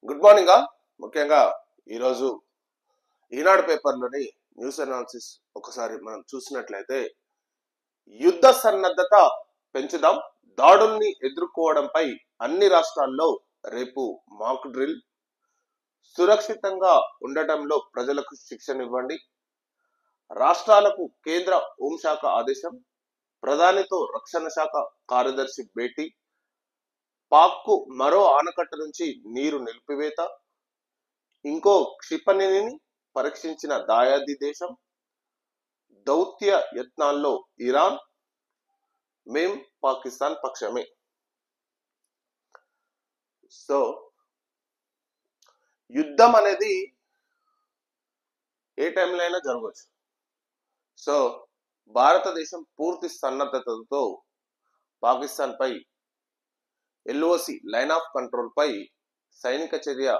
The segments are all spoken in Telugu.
Good morning all. ముఖ్యంగా ఈరోజు ఈనాడు పేపర్లోని న్యూస్ అనాలిసిస్ ఒకసారి మనం చూసినట్లయితే యుద్ధ సన్నద్ధత పెంచుదాం, దాడుల్ని ఎదుర్కోవడంపై అన్ని రాష్ట్రాల్లో రేపు మాక్ డ్రిల్, సురక్షితంగా ఉండటంలో ప్రజలకు శిక్షణ ఇవ్వండి, రాష్ట్రాలకు కేంద్ర హోంశాఖ ఆదేశం, ప్రధానితో రక్షణ శాఖ కార్యదర్శి భేటీ, పాక్కు మరో ఆనకట్ట నుంచి నీరు నిలిపివేత, ఇంకో క్షిపణిని పరీక్షించిన దాయాది దేశం, దౌత్య యత్నాల్లో ఇరాన్, మేం పాకిస్తాన్ పక్షమే. సో యుద్ధం అనేది ఏ టైంలో అయినా జరగవచ్చు. సో భారతదేశం పూర్తి సన్నద్ధతతో పాకిస్తాన్ పై ఎల్ఓసి లైన్ ఆఫ్ కంట్రోల్ పై సైనిక చర్య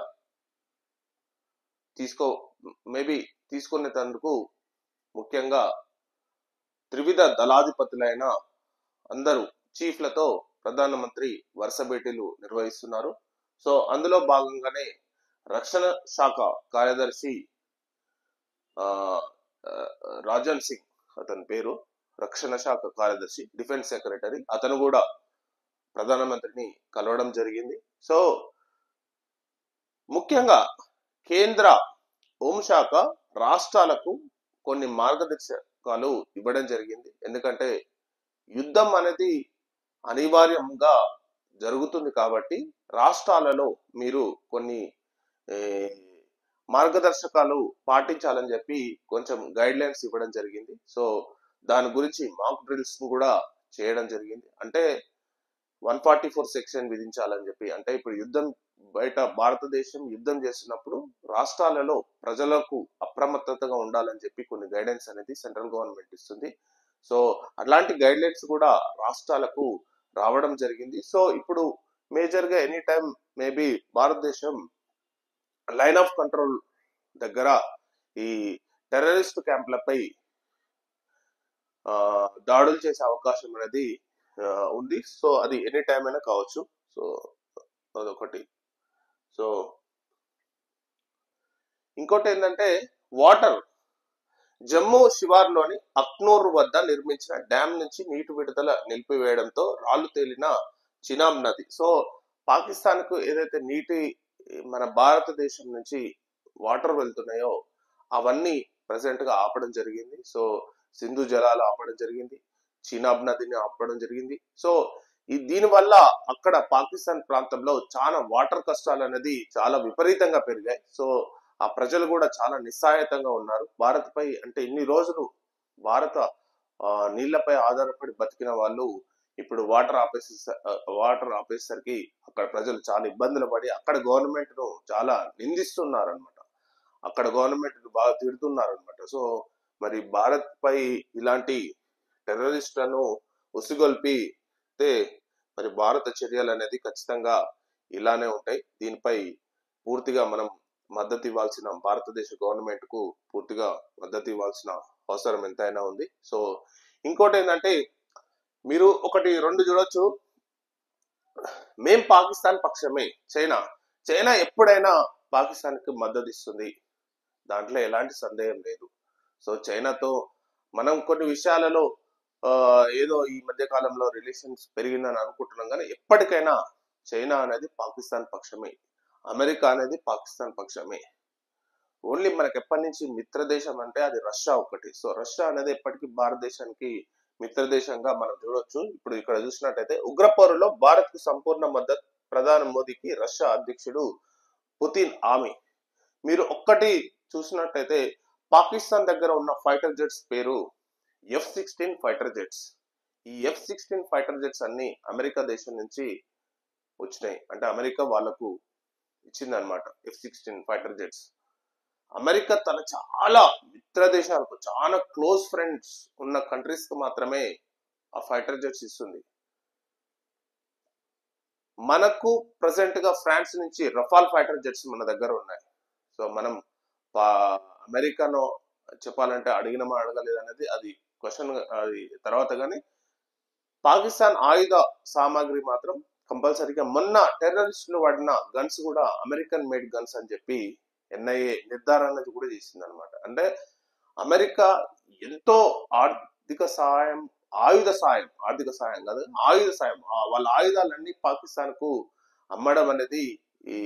తీసుకునేందుకు ముఖ్యంగా త్రివిధ దళాధిపతులైన అందరూ చీఫ్లతో ప్రధానమంత్రి వరుస భేటీలు నిర్వహిస్తున్నారు. సో అందులో భాగంగానే రక్షణ శాఖ కార్యదర్శి రాజన్ సింగ్, అతని పేరు, రక్షణ శాఖ కార్యదర్శి, డిఫెన్స్ సెక్రటరీ, అతను కూడా ప్రధానమంత్రిని కలవడం జరిగింది. సో ముఖ్యంగా కేంద్ర హోంశాఖ రాష్ట్రాలకు కొన్ని మార్గదర్శకాలు ఇవ్వడం జరిగింది. ఎందుకంటే యుద్ధం అనేది అనివార్యంగా జరుగుతుంది కాబట్టి రాష్ట్రాలలో మీరు కొన్ని మార్గదర్శకాలు పాటించాలని చెప్పి కొంచెం గైడ్ లైన్స్ ఇవ్వడం జరిగింది. సో దాని గురించి మాక్ డ్రిల్స్ కూడా చేయడం జరిగింది. అంటే 144 సెక్షన్ విధించాలని చెప్పి, అంటే ఇప్పుడు యుద్ధం బయట భారతదేశం యుద్ధం చేస్తున్నప్పుడు రాష్ట్రాలలో ప్రజలకు అప్రమత్తతగా ఉండాలని చెప్పి కొన్ని గైడెన్స్ అనేది సెంట్రల్ గవర్నమెంట్ ఇస్తుంది. సో అట్లాంటి గైడ్ లైన్స్ కూడా రాష్ట్రాలకు రావడం జరిగింది. సో ఇప్పుడు మేజర్ గా ఎనీ టైం మేబీ భారతదేశం లైన్ ఆఫ్ కంట్రోల్ దగ్గర ఈ టెర్రరిస్ట్ క్యాంప్లపై దాడులు చేసే అవకాశం అనేది ఉంది. సో అది ఎనీ టైం అయినా కావచ్చు. సో అదొకటి. సో ఇంకోటి ఏంటంటే వాటర్, జమ్మూ శివార్లోని అక్నూర్ వద్ద నిర్మించిన డ్యామ్ నుంచి నీటి విడుదల నిలిపివేయడంతో రాళ్లు తేలిన చినాబ్ నది. సో పాకిస్తాన్ కు ఏదైతే నీటి మన భారతదేశం నుంచి వాటర్ వెళ్తున్నాయో అవన్నీ ప్రెసెంట్ గా ఆపడం జరిగింది. సో సింధు జలాలు ఆపడం జరిగింది, చినాబ్ నదిని ఆపడం జరిగింది. సో దీని వల్ల అక్కడ పాకిస్తాన్ ప్రాంతంలో చాలా వాటర్ కష్టాలు అనేది చాలా విపరీతంగా పెరిగాయి. సో ఆ ప్రజలు కూడా చాలా నిస్సహాయతంగా ఉన్నారు. భారత్ పై అంటే ఇన్ని రోజులు భారత నీళ్లపై ఆధారపడి బతికిన వాళ్ళు ఇప్పుడు వాటర్ ఆపేసరికి అక్కడ ప్రజలు చాలా ఇబ్బందులు పడి అక్కడ గవర్నమెంట్ ను చాలా నిందిస్తున్నారు అనమాట. అక్కడ గవర్నమెంట్ బాగా తిడుతున్నారు అనమాట. సో మరి భారత్ పై ఇలాంటి టెర్రరిస్టులను ఉసిగొల్పితే మరి భారత చర్యలు అనేది ఖచ్చితంగా ఇలానే ఉంటాయి. దీనిపై పూర్తిగా మనం మద్దతు ఇవ్వాల్సిన, భారతదేశ గవర్నమెంట్ కు పూర్తిగా మద్దతు ఇవ్వాల్సిన అవసరం ఎంతైనా ఉంది. సో ఇంకోటి ఏంటంటే మీరు ఒకటి రెండు చూడొచ్చు, మేం పాకిస్తాన్ పక్షమే. చైనా ఎప్పుడైనా పాకిస్తాన్ కి మద్దతు ఇస్తుంది, దాంట్లో ఎలాంటి సందేహం లేదు. సో చైనాతో మనం కొన్ని విషయాలలో ఏదో ఈ మధ్య కాలంలో రిలేషన్స్ పెరిగిందని అనుకుంటున్నాం, కానీ ఎప్పటికైనా చైనా అనేది పాకిస్తాన్ పక్షమే, అమెరికా అనేది పాకిస్తాన్ పక్షమే. ఓన్లీ మనకి ఎప్పటి నుంచి మిత్ర దేశం అంటే అది రష్యా ఒకటి. సో రష్యా అనేది ఎప్పటికీ భారతదేశానికి మిత్రదేశంగా మనం చూడొచ్చు. ఇప్పుడు ఇక్కడ చూసినట్టయితే ఉగ్రపోరులో భారత్ కు సంపూర్ణ మద్దతు, ప్రధాని మోదీకి రష్యా అధ్యక్షుడు పుతిన్ హామీ. మీరు ఒక్కటి చూసినట్టయితే పాకిస్తాన్ దగ్గర ఉన్న ఫైటర్ జెట్స్ పేరు F-16 ఫైటర్ జెట్స్. ఈ F-16 ఫైటర్ జెట్స్ అన్ని అమెరికా దేశం నుంచి వచ్చినాయి. అంటే అమెరికా వాళ్లకు ఇచ్చింది అనమాట F-16 ఫైటర్ జెట్స్. అమెరికా తన చాలా మిత్ర దేశాలకు, చాలా క్లోజ్ ఫ్రెండ్స్ ఉన్న కంట్రీస్ కు మాత్రమే ఆ ఫైటర్ జెట్స్ ఇస్తుంది. మనకు ప్రెసెంట్ గా ఫ్రాన్స్ నుంచి రఫాల్ ఫైటర్ జెట్స్ మన దగ్గర ఉన్నాయి. సో మనం అమెరికాను చెప్పాలంటే అడిగినమా అడగలేదు అనేది అది క్వశ్చన్, అది తర్వాత. కానీ పాకిస్తాన్ ఆయుధ సామాగ్రి మాత్రం కంపల్సరీగా మొన్న టెర్రరిస్టులు వాడిన గన్స్ కూడా అమెరికన్ మేడ్ గన్స్ అని చెప్పి ఎన్ఐఏ నిర్ధారణ కూడా చేసింది అనమాట. అంటే అమెరికా ఎంతో ఆర్థిక సాయం, ఆర్థిక సాయం కాదు, ఆయుధ సాయం, వాళ్ళ ఆయుధాలన్నీ పాకిస్తాన్ కు అమ్మడం అనేది ఈ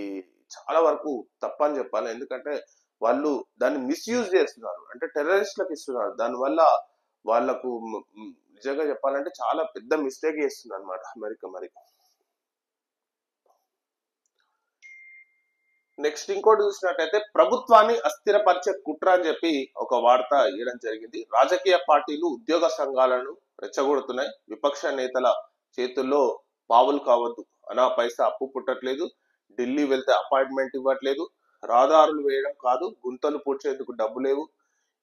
చాలా వరకు తప్పని చెప్పాలి. ఎందుకంటే వాళ్ళు దాన్ని మిస్యూజ్ చేస్తున్నారు, అంటే టెర్రరిస్టులకు ఇస్తున్నారు. దానివల్ల వాళ్ళకు నిజంగా చెప్పాలంటే చాలా పెద్ద మిస్టేక్ చేస్తుంది అనమాట అమెరికా. మరి నెక్స్ట్ ఇంకోటి చూసినట్టయితే ప్రభుత్వాన్ని అస్థిరపరిచే కుట్ర అని చెప్పి ఒక వార్త ఇవ్వడం జరిగింది. రాజకీయ పార్టీలు ఉద్యోగ సంఘాలను రెచ్చగొడుతున్నాయి. విపక్ష నేతల చేతుల్లో పావులు కావద్దు, అనా పైసా అప్పు పుట్టట్లేదు, ఢిల్లీ వెళ్తే అపాయింట్మెంట్ ఇవ్వట్లేదు, రహదారులు వేయడం కాదు, గుంతలు పూడ్చేందుకు డబ్బు లేవు,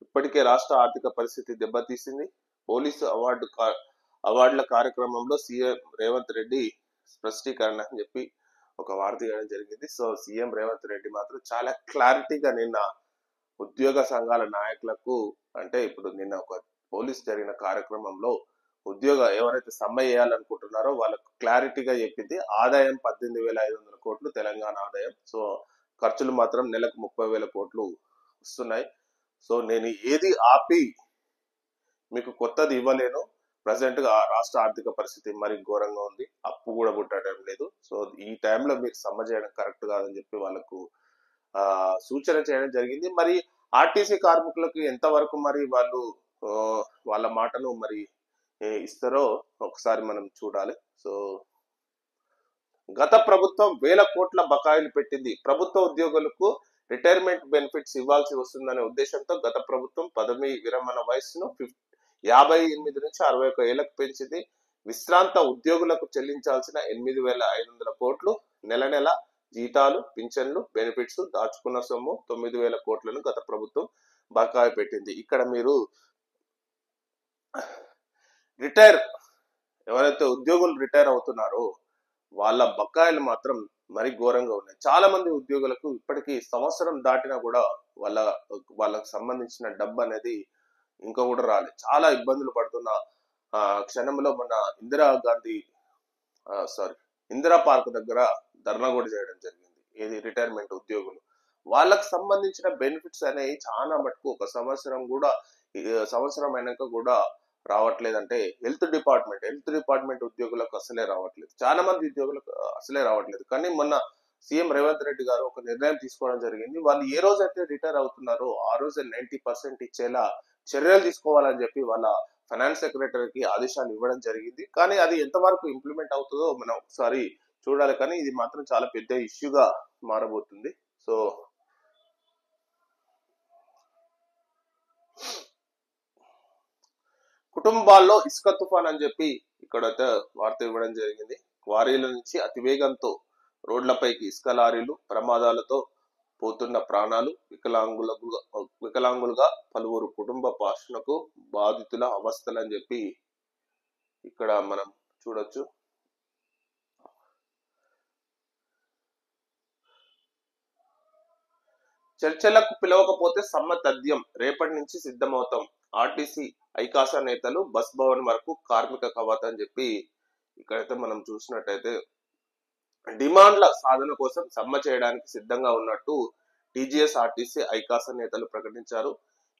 ఇప్పటికే రాష్ట్ర ఆర్థిక పరిస్థితి దెబ్బతీసింది. పోలీసు అవార్డుల కార్యక్రమంలో సీఎం రేవంత్ రెడ్డి స్పష్టీకరణ అని చెప్పి ఒక వార్త ఇవ్వడం జరిగింది. సో సీఎం రేవంత్ రెడ్డి మాత్రం చాలా క్లారిటీగా నిన్న ఉద్యోగ సంఘాల నాయకులకు, అంటే ఇప్పుడు నిన్న ఒక పోలీస్ జరిగిన కార్యక్రమంలో ఎవరైతే సమ్మె చేయాలనుకుంటున్నారో వాళ్ళకు క్లారిటీగా చెప్పింది. ఆదాయం 18,500 కోట్లు తెలంగాణ ఆదాయం. సో ఖర్చులు మాత్రం నెలకు 30,000 కోట్లు వస్తున్నాయి. సో నేను ఏది ఆపి మీకు కొత్తది ఇవ్వలేను. ప్రజెంట్ గా రాష్ట్ర ఆర్థిక పరిస్థితి మరి ఘోరంగా ఉంది, అప్పు కూడా పుట్టడం లేదు. సో ఈ టైంలో మీరు సమ్మె చేయడం కరెక్ట్ కాదని చెప్పి వాళ్ళకు సూచన చేయడం జరిగింది. మరి ఆర్టీసీ కార్మికులకు ఎంతవరకు మరి వాళ్ళు వాళ్ళ మాటను మరి ఇస్తారో ఒకసారి మనం చూడాలి. సో గత ప్రభుత్వం 1,000 కోట్ల బకాయిలు పెట్టింది. ప్రభుత్వ ఉద్యోగులకు రిటైర్మెంట్ బెనిఫిట్స్ ఇవ్వాల్సి వస్తుందనే ఉద్దేశంతో గత ప్రభుత్వం పదవి విరమణ వయసును 58 నుంచి 61 ఏళ్లకు పెంచింది. విశ్రాంత ఉద్యోగులకు చెల్లించాల్సిన 8,500 కోట్లు నెల నెల జీతాలు, పింఛన్లు, బెనిఫిట్స్, దాచుకున్న సొమ్ము 9,000 కోట్లను గత ప్రభుత్వం బకాయి పెట్టింది. ఇక్కడ మీరు ఎవరైతే ఉద్యోగులు రిటైర్ అవుతున్నారో వాళ్ళ బకాయిలు మాత్రం మరి ఘోరంగా ఉన్నాయి. చాలా మంది ఉద్యోగులకు ఇప్పటికీ సంవత్సరం దాటినా కూడా వాళ్ళకు సంబంధించిన డబ్బు అనేది ఇంకా కూడా రాలేదు. చాలా ఇబ్బందులు పడుతున్న క్షణంలో మన ఇందిరా పార్క్ దగ్గర ధర్నా కూడా చేయడం జరిగింది. ఏది రిటైర్మెంట్ ఉద్యోగులు వాళ్ళకు సంబంధించిన బెనిఫిట్స్ అనేవి చాలా మటుకు ఒక సంవత్సరం అయినాక కూడా రావట్లేదు. అంటే హెల్త్ డిపార్ట్మెంట్ ఉద్యోగులకు అసలే రావట్లేదు, చాలా మంది ఉద్యోగులకు అసలే రావట్లేదు. కానీ మొన్న సీఎం రేవంత్ రెడ్డి గారు ఒక నిర్ణయం తీసుకోవడం జరిగింది. వాళ్ళు ఏ రోజైతే రిటైర్ అవుతున్నారో ఆ రోజే 90% ఇచ్చేలా చర్యలు తీసుకోవాలని చెప్పి వాళ్ళ ఫైనాన్స్ సెక్రటరీకి ఆదేశాలు ఇవ్వడం జరిగింది. కానీ అది ఎంతవరకు ఇంప్లిమెంట్ అవుతుందో మనం ఒకసారి చూడాలి. కానీ ఇది మాత్రం చాలా పెద్ద ఇష్యూగా మారబోతుంది. సో కుటుంబాల్లో ఇసుక తుఫాన్ అని చెప్పి ఇక్కడైతే వార్త ఇవ్వడం జరిగింది. క్వారీల నుంచి అతివేగంతో రోడ్లపైకి ఇసుక లారీలు, ప్రమాదాలతో పోతున్న ప్రాణాలు, వికలాంగులుగా పలువురు కుటుంబ పోషణకు బాధితుల అవస్థలు అని చెప్పి ఇక్కడ మనం చూడొచ్చు. చర్చలకు పిలవకపోతే సమ్మె తథ్యం, రేపటి నుంచి సిద్ధమవుతాం. ఆర్టీసీ ఐకాసా నేతలు బస్ భవన్ వరకు కార్మిక కవాత్ అని చెప్పి ఇక్కడైతే మనం చూసినట్టయితే డిమాండ్ల సాధన కోసం సమ్మె చేయడానికి సిద్ధంగా ఉన్నట్టు టీజీఎస్ ఆర్టీసీ ఐకాసా నేతలు ప్రకటించారు.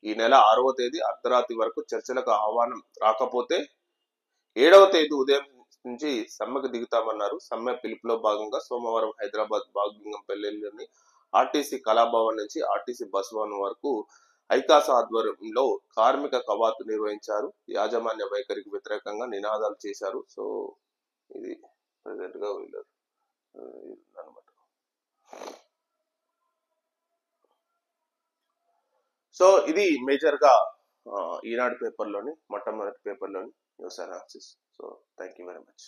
ఈ నెల 6వ తేదీ అర్ధరాత్రి వరకు చర్చలకు ఆహ్వానం రాకపోతే 7వ తేదీ ఉదయం నుంచి సమ్మెకు దిగుతామన్నారు. సమ్మె పిలుపులో భాగంగా సోమవారం హైదరాబాద్ బాగ్లింగంపల్లిలోని ఆర్టీసీ కళాభవన్ నుంచి ఆర్టీసీ బస్ భవన్ వరకు ఐకాసా ఆధ్వర్యంలో కార్మిక కవాతు నిర్వహించారు. యాజమాన్య వైఖరికి వ్యతిరేకంగా నినాదాలు చేశారు. సో ఇది ప్రెసెంట్ గా వీళ్ళరు అనమాట. సో ఇది మేజర్ గా ఈనాడు పేపర్లోని మొట్టమొదటి పేపర్లోని news analysis. So thank you very much.